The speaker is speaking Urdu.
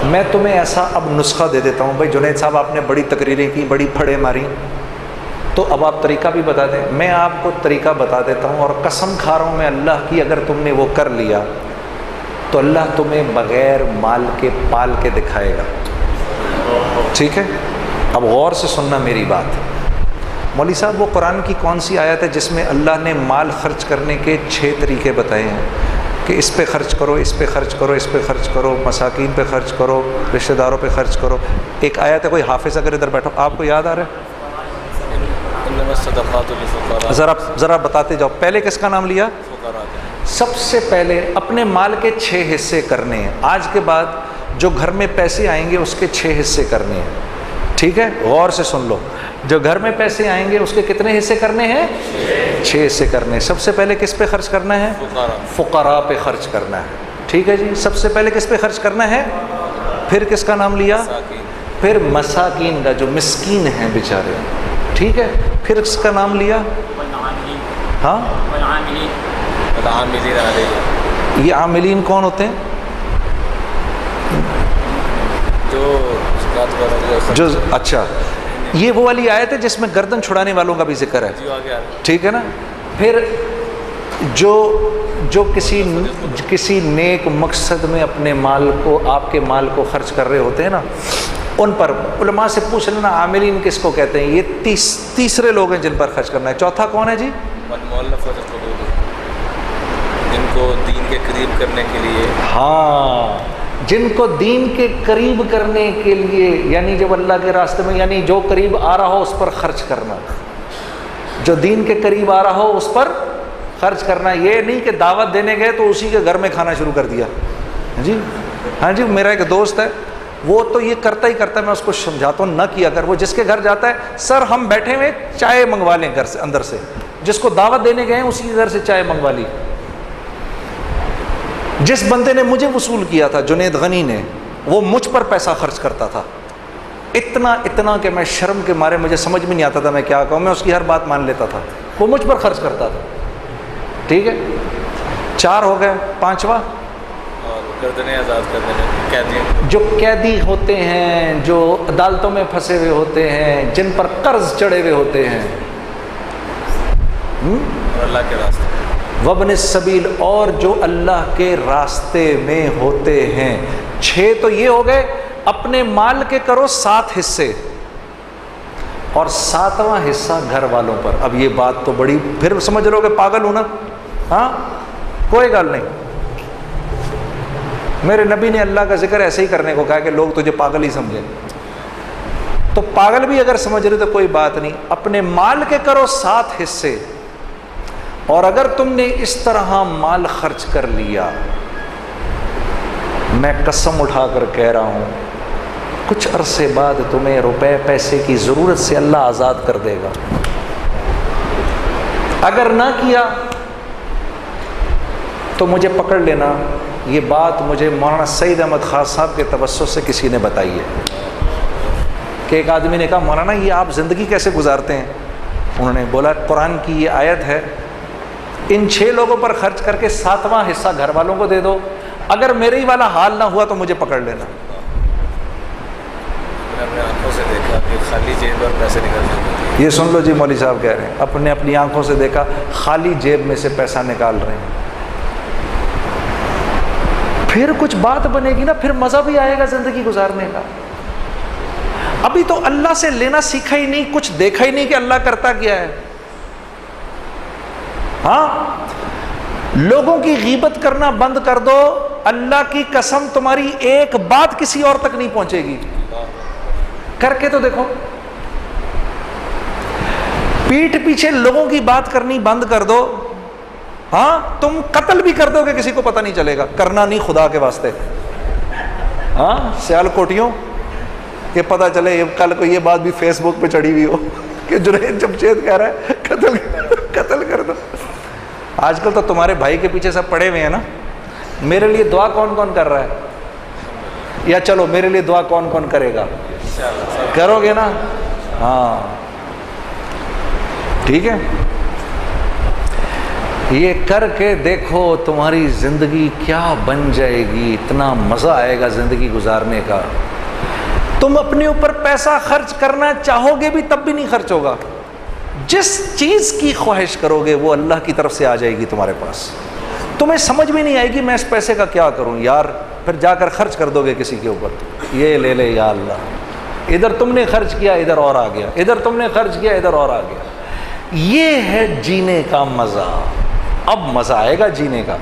میں تمہیں ایسا اب نسخہ دے دیتا ہوں. بھائی جنید صاحب آپ نے بڑی تقریریں کی, بڑی پھڑیں ماری, تو اب آپ طریقہ بھی بتا دیں. میں آپ کو طریقہ بتا دیتا ہوں, اور قسم کھا رہا ہوں میں اللہ کی, اگر تم نے وہ کر لیا تو اللہ تمہیں بغیر مال کے پال کے دکھائے گا. ٹھیک ہے, اب غور سے سننا میری بات. مولوی صاحب وہ قرآن کی کون سی آیت ہے جس میں اللہ نے مال خرچ کرنے کے 6 طریقے بتائے ہیں کہ اس پہ خرچ کرو, اس پہ خرچ کرو, اس پہ خرچ کرو, مساکین پہ خرچ کرو, رشتہ داروں پہ خرچ کرو. ایک آیت ہے, کوئی حافظ اگر ادھر بیٹھو, آپ کو یاد آ رہا ہے؟ ذرا بتاتے جاؤ. پہلے کس کا نام لیا؟ سب سے پہلے اپنے مال کے 6 حصے کرنے ہیں. آج کے بعد جو گھر میں پیسے آئیں گے اس کے 6 حصے کرنے ہیں. ٹھیک ہے, غور سے سن لو. جو گھر میں پیسے آئیں گے اس کے کتنے حصے کرنے ہیں؟ 6 حصے کرنے ہیں. سب سے پہلے کس پہ خرچ کرنا ہے؟ فقراء پہ خرچ کرنا ہے. ٹھیک ہے جی, سب سے پہلے کس پہ خرچ کرنا ہے؟ پھر کس کا نام لیا؟ پھر مساکین کا, جو مسکین ہیں بیچارے. ٹھیک ہے, پھر اس کا نام لیا. ہاں, یہ عاملین کون ہوتے ہیں؟ جو اچھا, یہ وہ والی آیت ہے جس میں گردن چھڑانے والوں کا بھی ذکر ہے. ٹھیک ہے نا. پھر جو کسی نیک مقصد میں اپنے مال کو, آپ کے مال کو خرچ کر رہے ہوتے ہیں نا, ان پر علماء سے پوچھ لینا عاملین کس کو کہتے ہیں. یہ تیسرے لوگ ہیں جن پر خرچ کرنا ہے. چوتھا کون ہے جی؟ جن کو دین کے قریب کرنے کے لیے. ہاں, جن کو دین کے قریب کرنے کے لیے, یعنی جب اللہ کے راستے میں, یعنی جو قریب آ رہا ہو اس پر خرچ کرنا. جو دین کے قریب آ رہا ہو اس پر خرچ کرنا. یہ نہیں کہ دعوت دینے گئے تو اسی کے گھر میں کھانا شروع کر دیا. جی ہاں جی, میرا ایک دوست ہے, وہ تو یہ کرتا ہی کرتا ہے, میں اس کو سمجھاتا ہوں نہ کیا کر. وہ جس کے گھر جاتا ہے, سر ہم بیٹھے ہوئے چائے منگوا لیں گھر سے, اندر سے. جس کو دعوت دینے گئے ہیں اسی کے گھر سے چائے منگوا لی. جس بندے نے مجھے وصول کیا تھا, جنید غنی نے, وہ مجھ پر پیسہ خرچ کرتا تھا اتنا کہ میں شرم کے مارے مجھے سمجھ میں نہیں آتا تھا میں کیا کہوں. میں اس کی ہر بات مان لیتا تھا. وہ مجھ پر خرچ کرتا تھا. ٹھیک ہے, 4 ہو گئے. 5واں گردنیں آزاد کر دینے. جو قیدی ہوتے ہیں, جو عدالتوں میں پھنسے ہوئے ہوتے ہیں, جن پر قرض چڑھے ہوئے ہوتے ہیں, اللہ کے راستے. وابن السبیل, اور جو اللہ کے راستے میں ہوتے ہیں. 6 تو یہ ہو گئے. اپنے مال کے کرو 7 حصے, اور 7واں حصہ گھر والوں پر. اب یہ بات تو بڑی, پھر سمجھ لو کہ پاگل ہوں نا. ہاں, کوئی گل نہیں. میرے نبی نے اللہ کا ذکر ایسے ہی کرنے کو کہا کہ لوگ تجھے پاگل ہی سمجھیں. تو پاگل بھی اگر سمجھ رہے تو کوئی بات نہیں. اپنے مال کے کرو 7 حصے, اور اگر تم نے اس طرح مال خرچ کر لیا, میں قسم اٹھا کر کہہ رہا ہوں, کچھ عرصے بعد تمہیں روپے پیسے کی ضرورت سے اللہ آزاد کر دے گا. اگر نہ کیا تو مجھے پکڑ لینا. یہ بات مجھے مولانا سعید احمد خان صاحب کے توسط سے کسی نے بتائی ہے کہ ایک آدمی نے کہا, مولانا یہ آپ زندگی کیسے گزارتے ہیں؟ انہوں نے بولا, قرآن کی یہ آیت ہے, ان 6 لوگوں پر خرچ کر کے 7واں حصہ گھر والوں کو دے دو. اگر میرے ہی والا حال نہ ہوا تو مجھے پکڑ لینا. اپنے آنکھوں سے دیکھا کہ خالی جیب پر پیسے نکل جاتے ہیں. یہ سن لو جی, مولوی صاحب کہہ رہے ہیں اپنی آنکھوں سے دیکھا, خالی جیب میں سے پیسہ نکال رہے ہیں. پھر کچھ بات بنے گی نا, پھر مزہ بھی آئے گا زندگی گزارنے کا. ابھی تو اللہ سے لینا سیکھا ہی نہیں, کچھ دیکھا ہی نہیں کہ اللہ کرتا کیا ہے. ہاں, لوگوں کی غیبت کرنا بند کر دو, اللہ کی قسم تمہاری ایک بات کسی اور تک نہیں پہنچے گی. کر کے تو دیکھو. پیٹھ پیچھے لوگوں کی بات کرنی بند کر دو. ہاں, تم قتل بھی کر دو کہ کسی کو پتہ نہیں چلے گا. کرنا نہیں خدا کے واسطے. ہاں, سیال کوٹیوں کہ پتہ چلے کل کو یہ بات بھی فیس بک پہ چڑھی ہوئی ہو کہ جنید جمشید کہہ رہا ہے قتل کر دو. آج کل تو تمہارے بھائی کے پیچھے سب پڑے ہوئے ہیں نا. میرے لیے دعا کون کون کر رہا ہے؟ یا چلو میرے لیے دعا کون کون کرے گا؟ کرو گے نا؟ ہاں ٹھیک ہے. یہ کر کے دیکھو تمہاری زندگی کیا بن جائے گی، اتنا مزہ آئے گا زندگی گزارنے کا۔ تم اپنے اوپر پیسہ خرچ کرنا چاہو گے بھی تب بھی نہیں خرچ ہوگا۔ جس چیز کی خواہش کرو گے وہ اللہ کی طرف سے آ جائے گی تمہارے پاس۔ تمہیں سمجھ بھی نہیں آئے گی میں اس پیسے کا کیا کروں یار، پھر جا کر خرچ کر دو گے کسی کے اوپر، یہ لے لے یا اللہ، ادھر تم نے خرچ کیا ادھر اور آ گیا، ادھر تم نے خرچ کیا ادھر اور آ گیا۔ یہ ہے جینے کا مزہ۔ اب مزہ آئے گا جینے کا۔